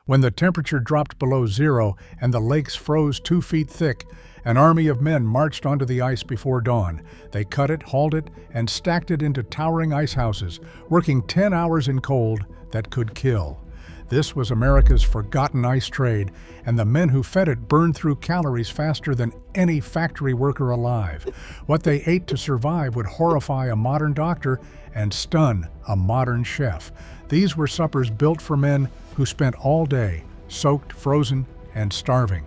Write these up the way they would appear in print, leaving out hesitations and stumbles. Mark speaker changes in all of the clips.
Speaker 1: When the temperature dropped below zero and the lakes froze 2 feet thick, an army of men marched onto the ice before dawn. They cut it, hauled it, and stacked it into towering ice houses, working 10 hours in cold that could kill. This was America's forgotten ice trade, and the men who fed it burned through calories faster than any factory worker alive. What they ate to survive would horrify a modern doctor and stun a modern chef. These were suppers built for men who spent all day soaked, frozen, and starving.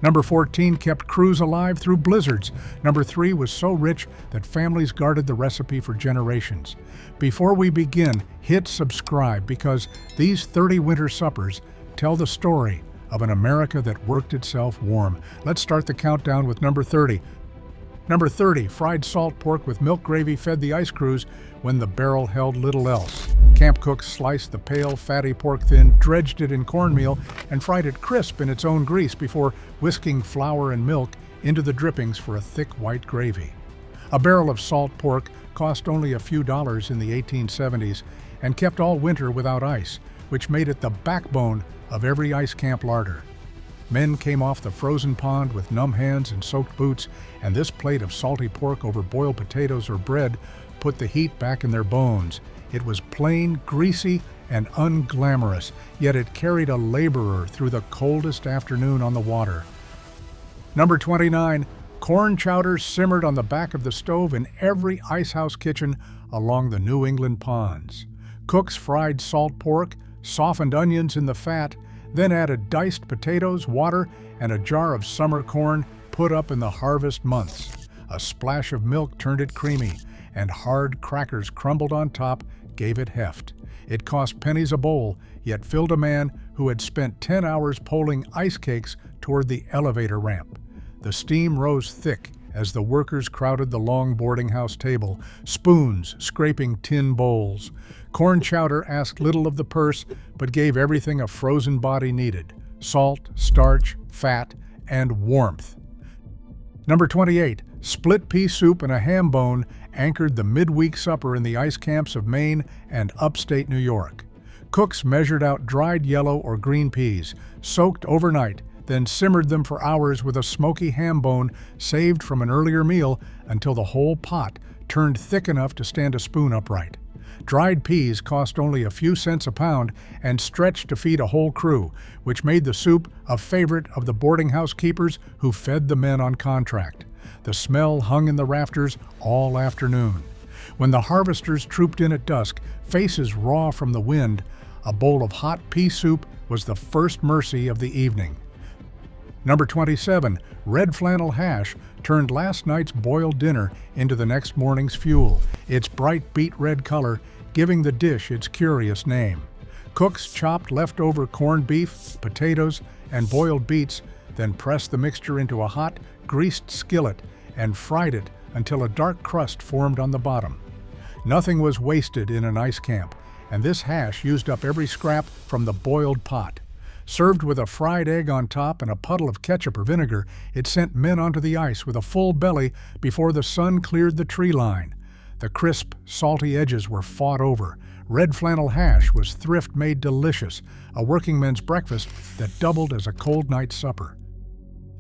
Speaker 1: Number 14 kept crews alive through blizzards. Number 3 was so rich that families guarded the recipe for generations. Before we begin, hit subscribe because these 30 winter suppers tell the story of an America that worked itself warm. Let's start the countdown with number 30. Number 30, fried salt pork with milk gravy fed the ice crews when the barrel held little else. Camp cooks sliced the pale, fatty pork thin, dredged it in cornmeal, and fried it crisp in its own grease before whisking flour and milk into the drippings for a thick white gravy. A barrel of salt pork cost only a few dollars in the 1870s and kept all winter without ice, which made it the backbone of every ice camp larder. Men came off the frozen pond with numb hands and soaked boots, and this plate of salty pork over boiled potatoes or bread put the heat back in their bones. It was plain, greasy, and unglamorous, yet it carried a laborer through the coldest afternoon on the water. Number 29, corn chowder simmered on the back of the stove in every icehouse kitchen along the New England ponds. Cooks fried salt pork, softened onions in the fat, then added diced potatoes, water, and a jar of summer corn put up in the harvest months. A splash of milk turned it creamy, and hard crackers crumbled on top gave it heft. It cost pennies a bowl, yet filled a man who had spent 10 hours poling ice cakes toward the elevator ramp. The steam rose thick as the workers crowded the long boarding house table, spoons scraping tin bowls. Corn chowder asked little of the purse, but gave everything a frozen body needed: salt, starch, fat, and warmth. Number 28, split pea soup and a ham bone anchored the midweek supper in the ice camps of Maine and upstate New York. Cooks measured out dried yellow or green peas, soaked overnight, then simmered them for hours with a smoky ham bone saved from an earlier meal until the whole pot turned thick enough to stand a spoon upright. Dried peas cost only a few cents a pound and stretched to feed a whole crew, which made the soup a favorite of the boarding house keepers who fed the men on contract. The smell hung in the rafters all afternoon. When the harvesters trooped in at dusk, faces raw from the wind, a bowl of hot pea soup was the first mercy of the evening. Number 27, red flannel hash turned last night's boiled dinner into the next morning's fuel, its bright beet red color giving the dish its curious name. Cooks chopped leftover corned beef, potatoes, and boiled beets, then pressed the mixture into a hot, greased skillet and fried it until a dark crust formed on the bottom. Nothing was wasted in an ice camp, and this hash used up every scrap from the boiled pot. Served with a fried egg on top and a puddle of ketchup or vinegar, it sent men onto the ice with a full belly before the sun cleared the tree line. The crisp, salty edges were fought over. Red flannel hash was thrift made delicious, a workingman's breakfast that doubled as a cold night supper.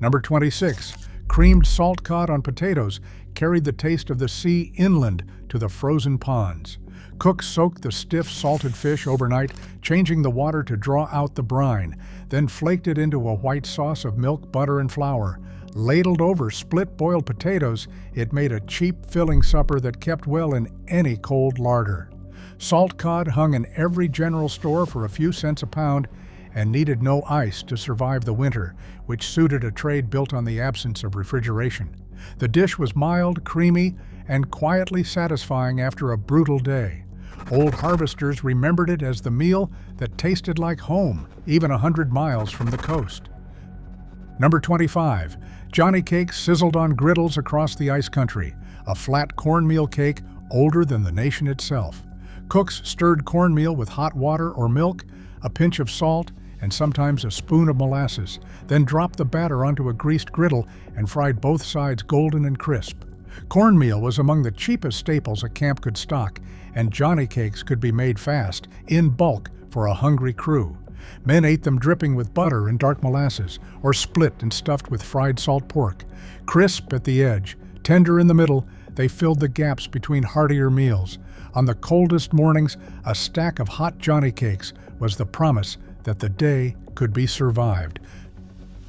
Speaker 1: Number 26, creamed salt cod on potatoes carried the taste of the sea inland to the frozen ponds. Cooks soaked the stiff, salted fish overnight, changing the water to draw out the brine, then flaked it into a white sauce of milk, butter, and flour. Ladled over split boiled potatoes, it made a cheap, filling supper that kept well in any cold larder. Salt cod hung in every general store for a few cents a pound and needed no ice to survive the winter, which suited a trade built on the absence of refrigeration. The dish was mild, creamy, and quietly satisfying after a brutal day. Old harvesters remembered it as the meal that tasted like home, even 100 miles from the coast. Number 25, Johnny cakes sizzled on griddles across the ice country, a flat cornmeal cake older than the nation itself. Cooks stirred cornmeal with hot water or milk, a pinch of salt, and sometimes a spoon of molasses, then dropped the batter onto a greased griddle and fried both sides golden and crisp. Cornmeal was among the cheapest staples a camp could stock, and Johnny cakes could be made fast, in bulk, for a hungry crew. Men ate them dripping with butter and dark molasses, or split and stuffed with fried salt pork. Crisp at the edge, tender in the middle, they filled the gaps between heartier meals. On the coldest mornings, a stack of hot Johnny cakes was the promise that the day could be survived.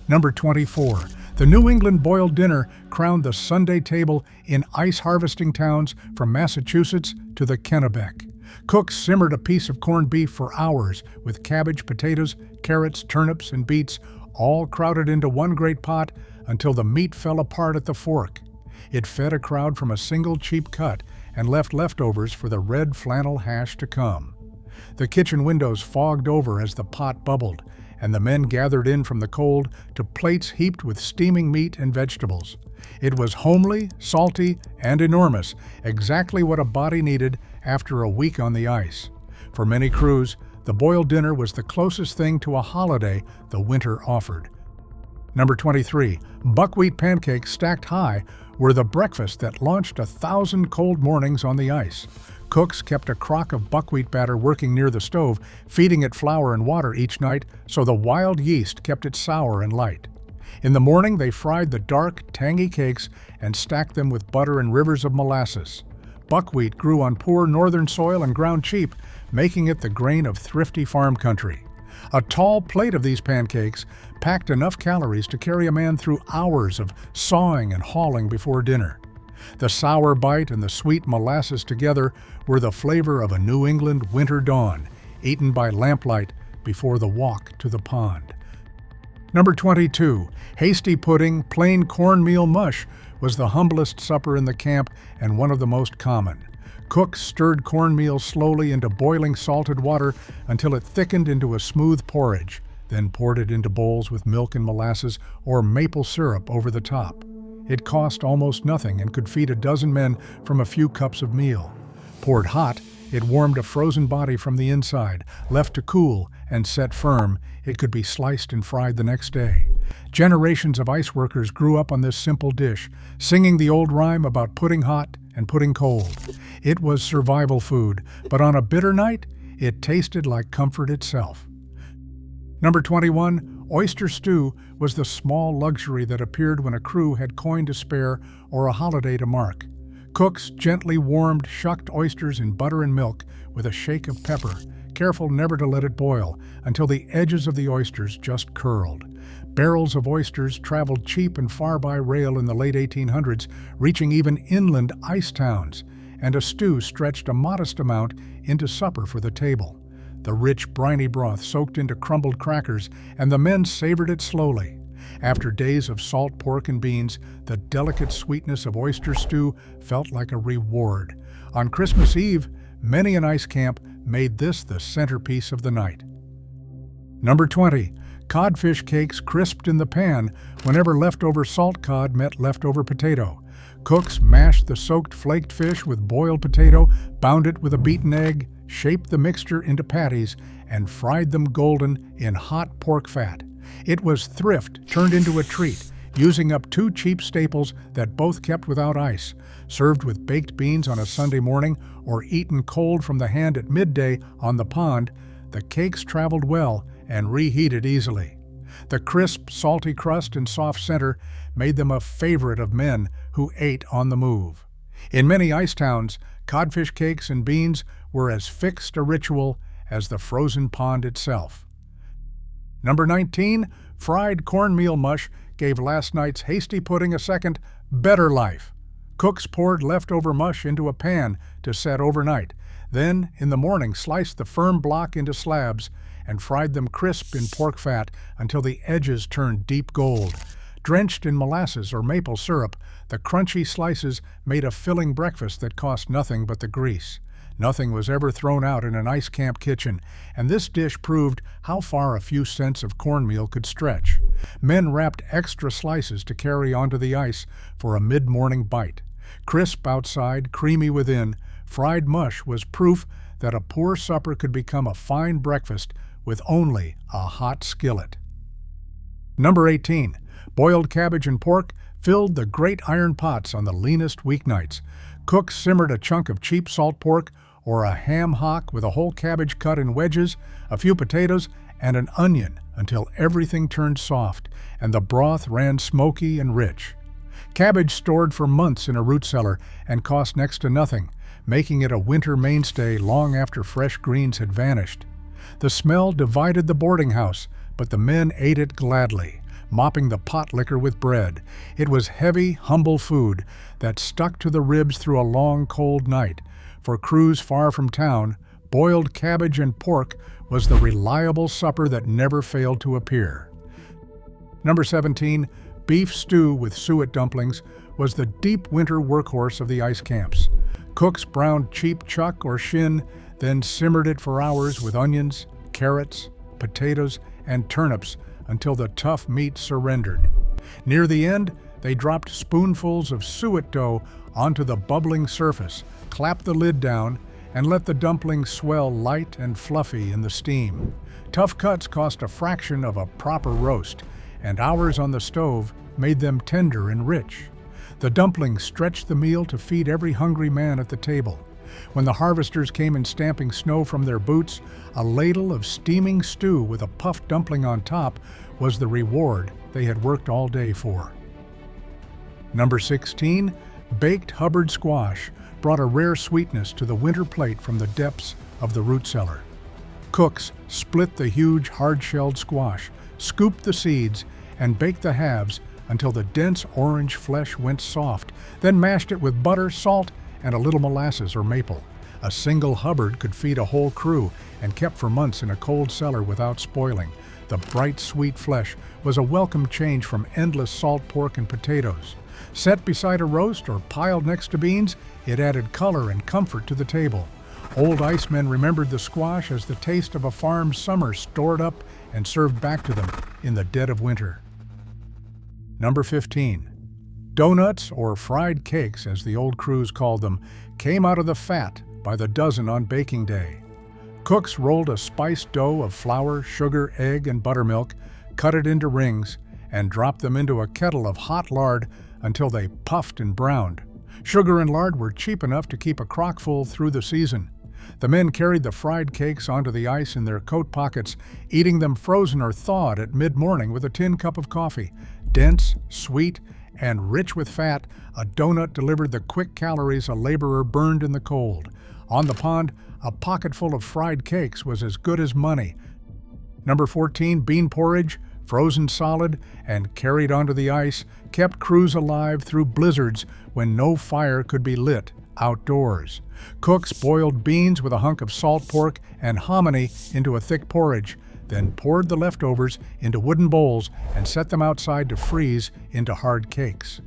Speaker 1: Number 24. The New England boiled dinner crowned the Sunday table in ice harvesting towns from Massachusetts to the Kennebec. Cooks simmered a piece of corned beef for hours with cabbage, potatoes, carrots, turnips, and beets, all crowded into one great pot until the meat fell apart at the fork. It fed a crowd from a single cheap cut and left leftovers for the red flannel hash to come. The kitchen windows fogged over as the pot bubbled, and the men gathered in from the cold to plates heaped with steaming meat and vegetables. It was homely, salty, and enormous, exactly what a body needed after a week on the ice. For many crews, the boiled dinner was the closest thing to a holiday the winter offered. Number 23. Buckwheat pancakes stacked high were the breakfast that launched 1,000 cold mornings on the ice. Cooks kept a crock of buckwheat batter working near the stove, feeding it flour and water each night so the wild yeast kept it sour and light. In the morning, they fried the dark, tangy cakes and stacked them with butter and rivers of molasses. Buckwheat grew on poor northern soil and ground cheap, making it the grain of thrifty farm country. A tall plate of these pancakes packed enough calories to carry a man through hours of sawing and hauling before dinner. The sour bite and the sweet molasses together were the flavor of a New England winter dawn, eaten by lamplight before the walk to the pond. Number 22. Hasty pudding, plain cornmeal mush was the humblest supper in the camp and one of the most common. Cooks stirred cornmeal slowly into boiling salted water until it thickened into a smooth porridge, then poured it into bowls with milk and molasses or maple syrup over the top. It cost almost nothing and could feed a dozen men from a few cups of meal. Poured hot, it warmed a frozen body from the inside. Left to cool and set firm, it could be sliced and fried the next day. Generations of ice workers grew up on this simple dish, singing the old rhyme about pudding hot and pudding cold. It was survival food, but on a bitter night, it tasted like comfort itself. Number 21. Oyster stew was the small luxury that appeared when a crew had coin to spare or a holiday to mark. Cooks gently warmed shucked oysters in butter and milk with a shake of pepper, careful never to let it boil until the edges of the oysters just curled. Barrels of oysters traveled cheap and far by rail in the late 1800s, reaching even inland ice towns, and a stew stretched a modest amount into supper for the table. The rich, briny broth soaked into crumbled crackers, and the men savored it slowly. After days of salt pork and beans, the delicate sweetness of oyster stew felt like a reward. On Christmas Eve, many an ice camp made this the centerpiece of the night. Number 20. Codfish cakes crisped in the pan whenever leftover salt cod met leftover potato. Cooks mashed the soaked flaked fish with boiled potato, bound it with a beaten egg, shaped the mixture into patties, and fried them golden in hot pork fat. It was thrift turned into a treat, using up two cheap staples that both kept without ice. Served with baked beans on a Sunday morning or eaten cold from the hand at midday on the pond, the cakes traveled well and reheated easily. The crisp, salty crust and soft center made them a favorite of men who ate on the move. In many ice towns, codfish cakes and beans were as fixed a ritual as the frozen pond itself. Number 19. Fried cornmeal mush gave last night's hasty pudding a second, better life. Cooks poured leftover mush into a pan to set overnight. Then, in the morning, sliced the firm block into slabs and fried them crisp in pork fat until the edges turned deep gold. Drenched in molasses or maple syrup, the crunchy slices made a filling breakfast that cost nothing but the grease. Nothing was ever thrown out in an ice camp kitchen, and this dish proved how far a few cents of cornmeal could stretch. Men wrapped extra slices to carry onto the ice for a mid-morning bite. Crisp outside, creamy within, fried mush was proof that a poor supper could become a fine breakfast with only a hot skillet. Number 18. Boiled cabbage and pork filled the great iron pots on the leanest weeknights. Cooks simmered a chunk of cheap salt pork or a ham hock with a whole cabbage cut in wedges, a few potatoes, and an onion until everything turned soft and the broth ran smoky and rich. Cabbage stored for months in a root cellar and cost next to nothing, making it a winter mainstay long after fresh greens had vanished. The smell divided the boarding house, but the men ate it gladly, mopping the pot liquor with bread. It was heavy, humble food that stuck to the ribs through a long, cold night. For crews far from town, boiled cabbage and pork was the reliable supper that never failed to appear. Number 17, beef stew with suet dumplings was the deep winter workhorse of the ice camps. Cooks browned cheap chuck or shin, then simmered it for hours with onions, carrots, potatoes, and turnips until the tough meat surrendered. Near the end, they dropped spoonfuls of suet dough onto the bubbling surface, clapped the lid down, and let the dumplings swell light and fluffy in the steam. Tough cuts cost a fraction of a proper roast, and hours on the stove made them tender and rich. The dumplings stretched the meal to feed every hungry man at the table. When the harvesters came in stamping snow from their boots, a ladle of steaming stew with a puffed dumpling on top was the reward they had worked all day for. Number 16, baked Hubbard squash brought a rare sweetness to the winter plate from the depths of the root cellar. Cooks split the huge hard-shelled squash, scooped the seeds, and baked the halves until the dense orange flesh went soft, then mashed it with butter, salt, and a little molasses or maple. A single Hubbard could feed a whole crew and kept for months in a cold cellar without spoiling. The bright, sweet flesh was a welcome change from endless salt pork and potatoes. Set beside a roast or piled next to beans, it added color and comfort to the table. Old icemen remembered the squash as the taste of a farm's summer stored up and served back to them in the dead of winter. Number 15. Donuts, or fried cakes as the old crews called them, came out of the fat by the dozen on baking day. Cooks rolled a spiced dough of flour, sugar, egg, and buttermilk, cut it into rings, and dropped them into a kettle of hot lard until they puffed and browned. Sugar and lard were cheap enough to keep a crockful through the season. The men carried the fried cakes onto the ice in their coat pockets, eating them frozen or thawed at mid-morning with a tin cup of coffee. Dense, sweet, and rich with fat, a donut delivered the quick calories a laborer burned in the cold. On the pond, a pocketful of fried cakes was as good as money. Number 14, bean porridge, frozen solid and carried onto the ice, kept crews alive through blizzards when no fire could be lit outdoors. Cooks boiled beans with a hunk of salt pork and hominy into a thick porridge, then poured the leftovers into wooden bowls and set them outside to freeze into hard cakes.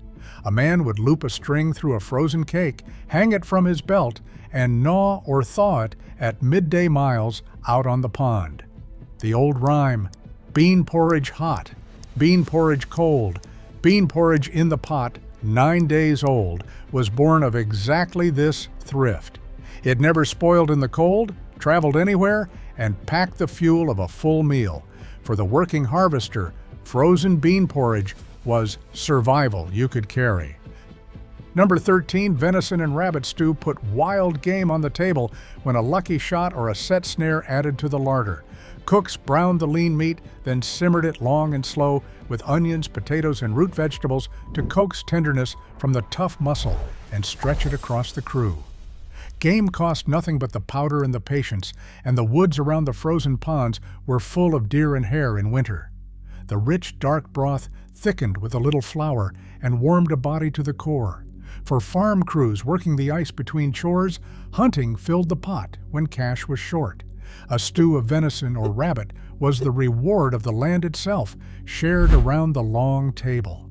Speaker 1: A man would loop a string through a frozen cake, hang it from his belt, and gnaw or thaw it at midday miles out on the pond. The old rhyme, bean porridge hot, bean porridge cold, bean porridge in the pot, 9 days old, was born of exactly this thrift. It never spoiled in the cold, traveled anywhere, and packed the fuel of a full meal. For the working harvester, frozen bean porridge was survival you could carry. Number 13, venison and rabbit stew put wild game on the table when a lucky shot or a set snare added to the larder. Cooks browned the lean meat, then simmered it long and slow with onions, potatoes, and root vegetables to coax tenderness from the tough muscle and stretch it across the crew. Game cost nothing but the powder and the patience, and the woods around the frozen ponds were full of deer and hare in winter. The rich, dark broth thickened with a little flour and warmed a body to the core. For farm crews working the ice between chores, hunting filled the pot when cash was short. A stew of venison or rabbit was the reward of the land itself, shared around the long table.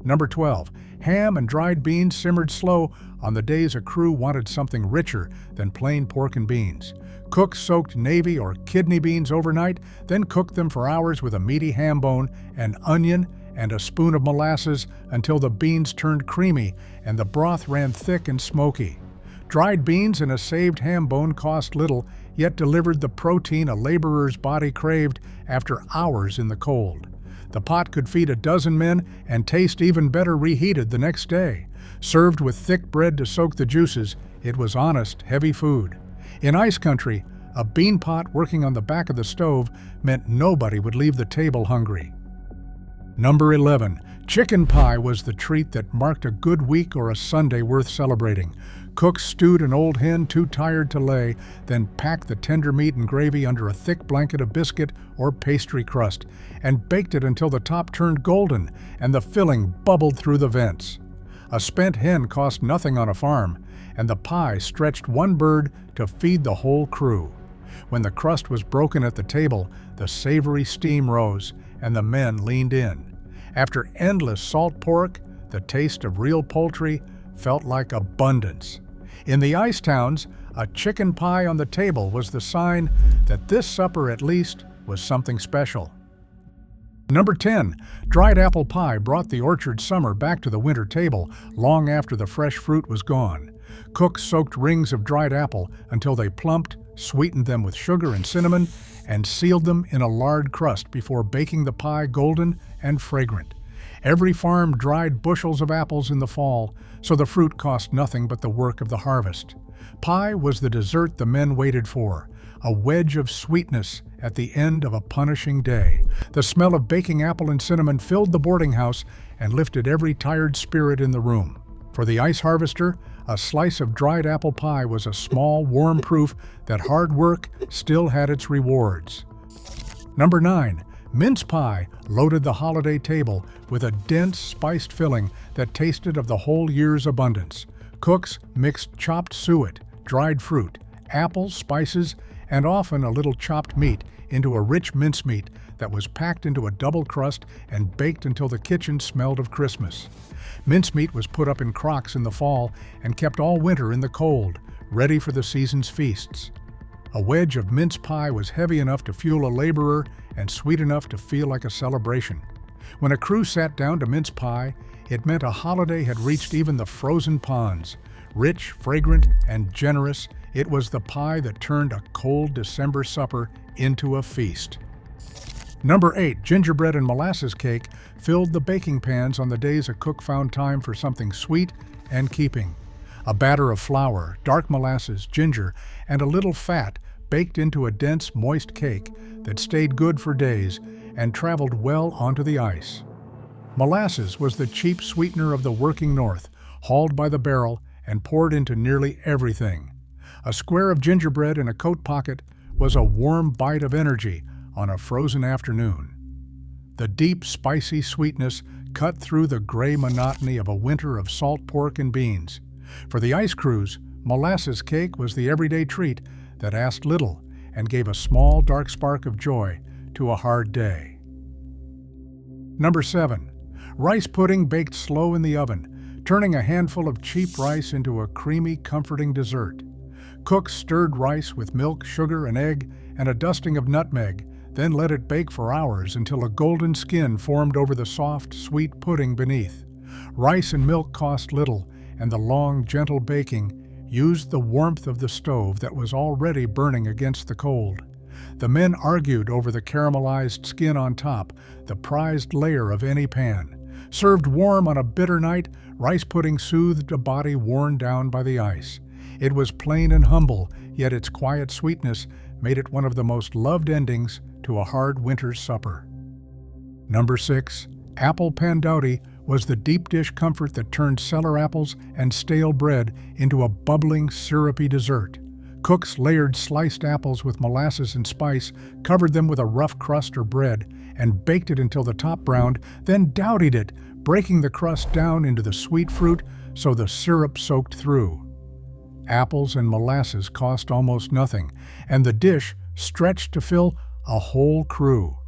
Speaker 1: Number 12, ham and dried beans simmered slow on the days a crew wanted something richer than plain pork and beans. Cooks soaked navy or kidney beans overnight, then cooked them for hours with a meaty ham bone, an onion, and a spoon of molasses until the beans turned creamy and the broth ran thick and smoky. Dried beans and a saved ham bone cost little, yet delivered the protein a laborer's body craved after hours in the cold. The pot could feed a dozen men and taste even better reheated the next day. Served with thick bread to soak the juices, it was honest, heavy food. In ice country, A bean pot working on the back of the stove meant nobody would leave the table hungry. Number 11. Chicken pie was the treat that marked a good week or a Sunday worth celebrating. Cooks stewed an old hen too tired to lay, then packed the tender meat and gravy under a thick blanket of biscuit or pastry crust, and baked it until the top turned golden and the filling bubbled through the vents. A spent hen cost nothing on a farm, and the pie stretched one bird to feed the whole crew. When the crust was broken at the table, the savory steam rose, and the men leaned in. After endless salt pork, the taste of real poultry felt like abundance. In the ice towns, a chicken pie on the table was the sign that this supper at least was something special. Number 10. Dried apple pie brought the orchard summer back to the winter table long after the fresh fruit was gone. Cooks soaked rings of dried apple until they plumped, sweetened them with sugar and cinnamon, and sealed them in a lard crust before baking the pie golden and fragrant. Every farm dried bushels of apples in the fall, so the fruit cost nothing but the work of the harvest. Pie was the dessert the men waited for, a wedge of sweetness at the end of a punishing day. The smell of baking apple and cinnamon filled the boarding house and lifted every tired spirit in the room. For the ice harvester, a slice of dried apple pie was a small, warm proof that hard work still had its rewards. Number 9. Mince pie loaded the holiday table with a dense, spiced filling that tasted of the whole year's abundance. Cooks mixed chopped suet, dried fruit, apples, spices, and often a little chopped meat into a rich mincemeat that was packed into a double crust and baked until the kitchen smelled of Christmas. Mincemeat was put up in crocks in the fall and kept all winter in the cold, ready for the season's feasts. A wedge of mince pie was heavy enough to fuel a laborer and sweet enough to feel like a celebration. When a crew sat down to mince pie, it meant a holiday had reached even the frozen ponds. Rich, fragrant, and generous, it was the pie that turned a cold December supper into a feast. Number 8. Gingerbread and molasses cake filled the baking pans on the days a cook found time for something sweet and keeping. A batter of flour, dark molasses, ginger, and a little fat baked into a dense, moist cake that stayed good for days and traveled well onto the ice. Molasses was the cheap sweetener of the working North, hauled by the barrel and poured into nearly everything. A square of gingerbread in a coat pocket was a warm bite of energy on a frozen afternoon. The deep, spicy sweetness cut through the gray monotony of a winter of salt pork and beans. For the ice crews, molasses cake was the everyday treat that asked little and gave a small, dark spark of joy to a hard day. Number 7. Rice pudding baked slow in the oven, turning a handful of cheap rice into a creamy, comforting dessert. Cooks stirred rice with milk, sugar, and egg, and a dusting of nutmeg, then let it bake for hours until a golden skin formed over the soft, sweet pudding beneath. Rice and milk cost little, and the long, gentle baking used the warmth of the stove that was already burning against the cold. The men argued over the caramelized skin on top, the prized layer of any pan. Served warm on a bitter night, rice pudding soothed a body worn down by the ice. It was plain and humble, yet its quiet sweetness made it one of the most loved endings to a hard winter's supper. Number 6. Apple pandowdy was the deep dish comfort that turned cellar apples and stale bread into a bubbling, syrupy dessert. Cooks layered sliced apples with molasses and spice, covered them with a rough crust or bread, and baked it until the top browned, then dowdied it, breaking the crust down into the sweet fruit so the syrup soaked through. Apples and molasses cost almost nothing, and the dish stretched to fill a whole crew.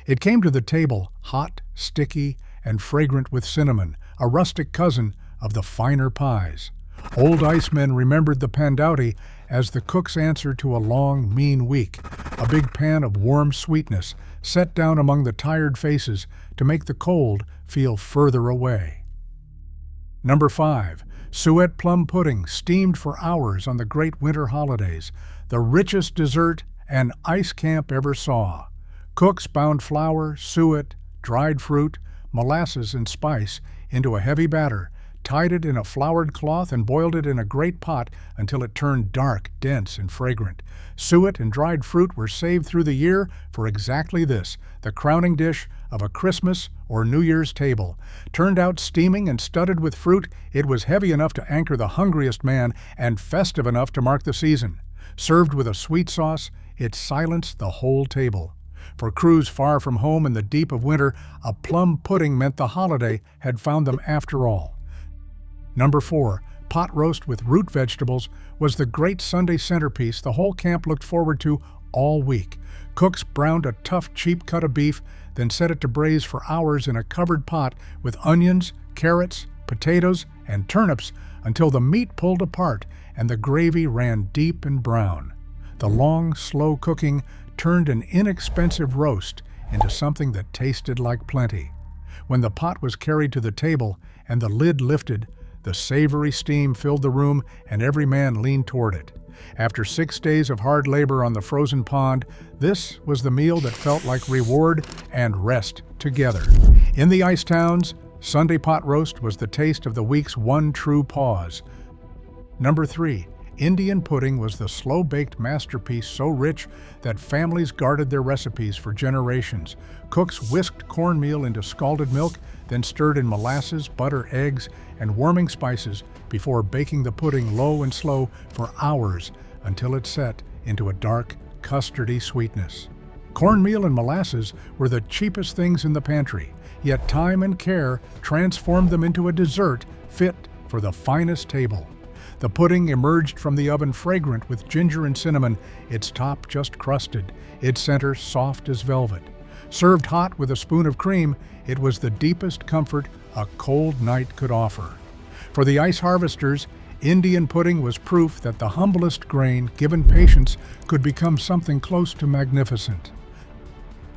Speaker 1: It came to the table hot, sticky, and fragrant with cinnamon, a rustic cousin of the finer pies. Old icemen remembered the pandowdy as the cook's answer to a long, mean week, a big pan of warm sweetness set down among the tired faces to make the cold feel further away. Number 5. Suet plum pudding steamed for hours on the great winter holidays, the richest dessert an ice camp ever saw. Cooks bound flour, suet, dried fruit, molasses, and spice into a heavy batter, tied it in a floured cloth, and boiled it in a great pot until it turned dark, dense, and fragrant. Suet and dried fruit were saved through the year for exactly this, the crowning dish of a Christmas or New Year's table. Turned out steaming and studded with fruit, it was heavy enough to anchor the hungriest man and festive enough to mark the season. Served with a sweet sauce, it silenced the whole table. For crews far from home in the deep of winter, a plum pudding meant the holiday had found them after all. Number 4. Pot roast with root vegetables was the great Sunday centerpiece the whole camp looked forward to all week. Cooks browned a tough, cheap cut of beef, then set it to braise for hours in a covered pot with onions, carrots, potatoes, and turnips until the meat pulled apart and the gravy ran deep and brown. The long, slow cooking turned an inexpensive roast into something that tasted like plenty. When the pot was carried to the table and the lid lifted, the savory steam filled the room and every man leaned toward it. After 6 days of hard labor on the frozen pond, this was the meal that felt like reward and rest together. In the ice towns, Sunday pot roast was the taste of the week's one true pause. Number 3. Indian pudding was the slow-baked masterpiece so rich that families guarded their recipes for generations. Cooks whisked cornmeal into scalded milk, then stirred in molasses, butter, eggs, and warming spices before baking the pudding low and slow for hours until it set into a dark, custardy sweetness. Cornmeal and molasses were the cheapest things in the pantry, yet time and care transformed them into a dessert fit for the finest table. The pudding emerged from the oven fragrant with ginger and cinnamon, its top just crusted, its center soft as velvet. Served hot with a spoon of cream, it was the deepest comfort a cold night could offer. For the ice harvesters, Indian pudding was proof that the humblest grain, given patience, could become something close to magnificent.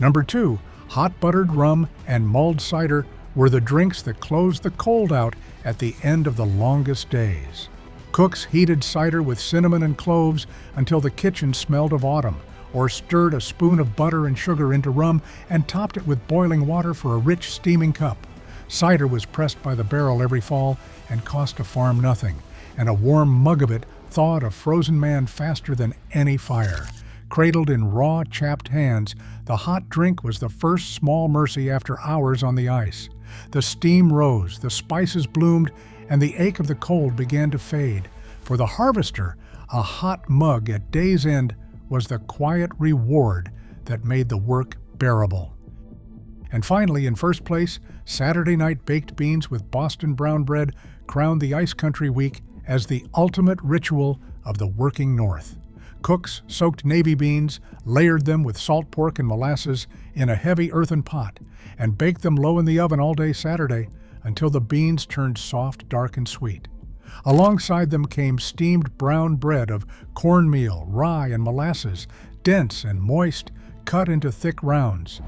Speaker 1: Number 2, hot buttered rum and mulled cider were the drinks that closed the cold out at the end of the longest days. Cooks heated cider with cinnamon and cloves until the kitchen smelled of autumn, or stirred a spoon of butter and sugar into rum and topped it with boiling water for a rich, steaming cup. Cider was pressed by the barrel every fall and cost a farm nothing, and a warm mug of it thawed a frozen man faster than any fire. Cradled in raw, chapped hands, the hot drink was the first small mercy after hours on the ice. The steam rose, the spices bloomed, and the ache of the cold began to fade. For the harvester, a hot mug at day's end was the quiet reward that made the work bearable. And finally, in first place, Saturday night baked beans with Boston brown bread crowned the Ice Country Week as the ultimate ritual of the working North. Cooks soaked navy beans, layered them with salt pork and molasses in a heavy earthen pot, and baked them low in the oven all day Saturday until the beans turned soft, dark, and sweet. Alongside them came steamed brown bread of cornmeal, rye, and molasses, dense and moist, cut into thick rounds.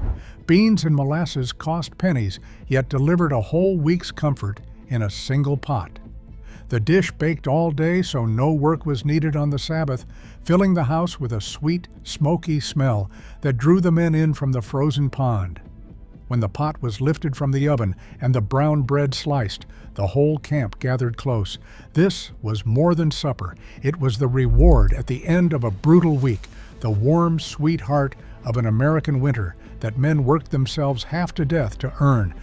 Speaker 1: Beans and molasses cost pennies, yet delivered a whole week's comfort in a single pot. The dish baked all day so no work was needed on the Sabbath, filling the house with a sweet, smoky smell that drew the men in from the frozen pond. When the pot was lifted from the oven and the brown bread sliced, the whole camp gathered close. This was more than supper. It was the reward at the end of a brutal week, the warm, sweet heart of an American winter that men worked themselves half to death to earn.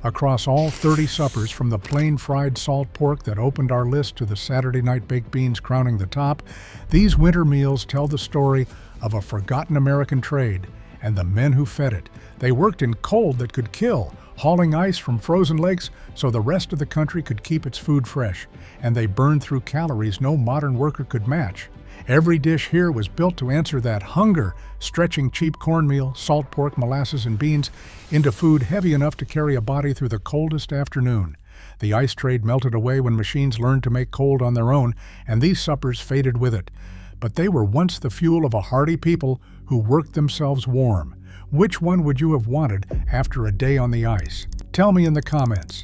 Speaker 1: Across all 30 suppers, from the plain fried salt pork that opened our list to the Saturday night baked beans crowning the top, these winter meals tell the story of a forgotten American trade and the men who fed it. They worked in cold that could kill, hauling ice from frozen lakes so the rest of the country could keep its food fresh, and they burned through calories no modern worker could match. Every dish here was built to answer that hunger, stretching cheap cornmeal, salt pork, molasses, and beans into food heavy enough to carry a body through the coldest afternoon. The ice trade melted away when machines learned to make cold on their own, and these suppers faded with it. But they were once the fuel of a hardy people who worked themselves warm. Which one would you have wanted after a day on the ice? Tell me in the comments.